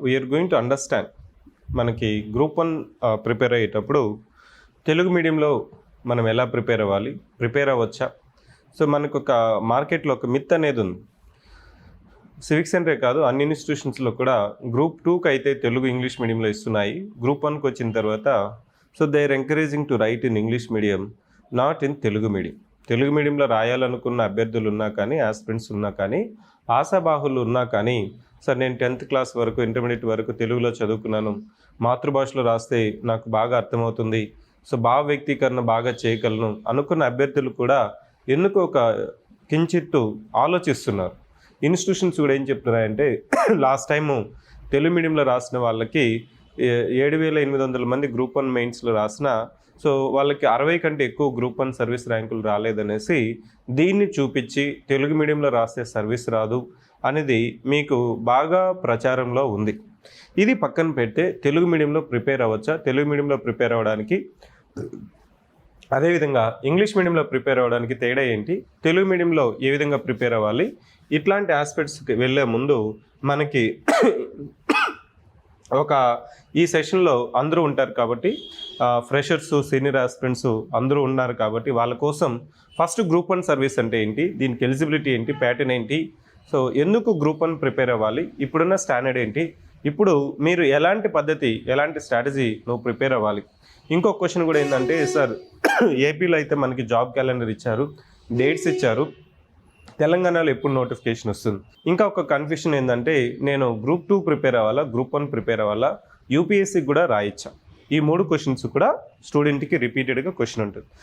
We are going to understand మనకి group 1 prepare అయ్యేటప్పుడు తెలుగు మీడియంలో మనం ఎలా ప్రిపేర్ అవ్వచ్చా? సో మనకు ఒక మార్కెట్లో ఒక మిత్ అనేది ఉంది. సివిక్ సెంటరే కాదు, అన్ని ఇన్స్టిట్యూషన్స్లో కూడా గ్రూప్ 2కి అయితే తెలుగు ఇంగ్లీష్ మీడియంలో ఇస్తున్నాయి. గ్రూప్ 1కి వచ్చిన తర్వాత so they are encouraging to write in English medium, not in Telugu medium. Telugu మీడియంలో రాయాలనుకున్న అభ్యర్థులు ఉన్నా కానీ, ఆస్పిరెంట్స్ ఉన్నా కానీ, ఆశాబాహులు ఉన్నా కానీ, సార్ నేను 10th క్లాస్ వరకు, ఇంటర్మీడియట్ వరకు తెలుగులో చదువుకున్నాను, మాతృభాషలో రాస్తే నాకు బాగా అర్థమవుతుంది, సో భావ వ్యక్తీకరణ బాగా చేయగలను అనుకున్న అభ్యర్థులు కూడా ఎందుకు ఒక కించిత్తు ఆలోచిస్తున్నారు. ఇన్స్టిట్యూషన్స్ కూడా ఏం చెప్తున్నాయంటే లాస్ట్ టైము తెలుగు మీడియంలో రాసిన వాళ్ళకి 7,800 మంది గ్రూప్ 1 మెయిన్స్లో రాసిన, సో వాళ్ళకి 60 కంటే ఎక్కువ గ్రూప్ 1 సర్వీస్ ర్యాంకులు రాలేదనేసి దీన్ని చూపించి తెలుగు మీడియంలో రాస్తే సర్వీస్ రాదు అనేది మీకు బాగా ప్రచారంలో ఉంది. ఇది పక్కన పెడితే తెలుగు మీడియంలో ప్రిపేర్ అవ్వచ్చా? తెలుగు మీడియంలో ప్రిపేర్ అవ్వడానికి, అదేవిధంగా ఇంగ్లీష్ మీడియంలో ప్రిపేర్ అవ్వడానికి తేడా ఏంటి? తెలుగు మీడియంలో ఏ విధంగా ప్రిపేర్ అవ్వాలి? ఇట్లాంటి ఆస్పెక్ట్స్కి వెళ్ళే ముందు మనకి ఈ సెషన్లో అందరూ ఉంటారు కాబట్టి, ఫ్రెషర్స్, సీనియర్ ఆస్పిరెంట్స్ అందరూ ఉన్నారు కాబట్టి వాళ్ళ కోసం ఫస్ట్ గ్రూప్ 1 సర్వీస్ అంటే ఏంటి, దీనికి ఎలిజిబిలిటీ ఏంటి, ప్యాటర్న్ ఏంటి, సో ఎందుకు గ్రూప్ 1 ప్రిపేర్ అవ్వాలి, ఇప్పుడున్న స్టాండర్డ్ ఏంటి, ఇప్పుడు మీరు ఎలాంటి పద్ధతి, ఎలాంటి స్ట్రాటజీ నువ్వు ప్రిపేర్ అవ్వాలి. ఇంకొక క్వశ్చన్ కూడా ఏంటంటే, సార్ ఏపీలో అయితే మనకి జాబ్ క్యాలెండర్ ఇచ్చారు, డేట్స్ ఇచ్చారు, తెలంగాణలో ఎప్పుడు నోటిఫికేషన్ వస్తుంది. ఇంకా ఒక కన్ఫ్యూషన్ ఏంటంటే, నేను గ్రూప్ 2 ప్రిపేర్ అవ్వాలా, గ్రూప్ 1 ప్రిపేర్ అవ్వాలా, యూపీఎస్సీకి కూడా రాయొచ్చా? ఈ 3 క్వశ్చన్స్ కూడా స్టూడెంట్కి రిపీటెడ్గా క్వశ్చన్ ఉంటుంది.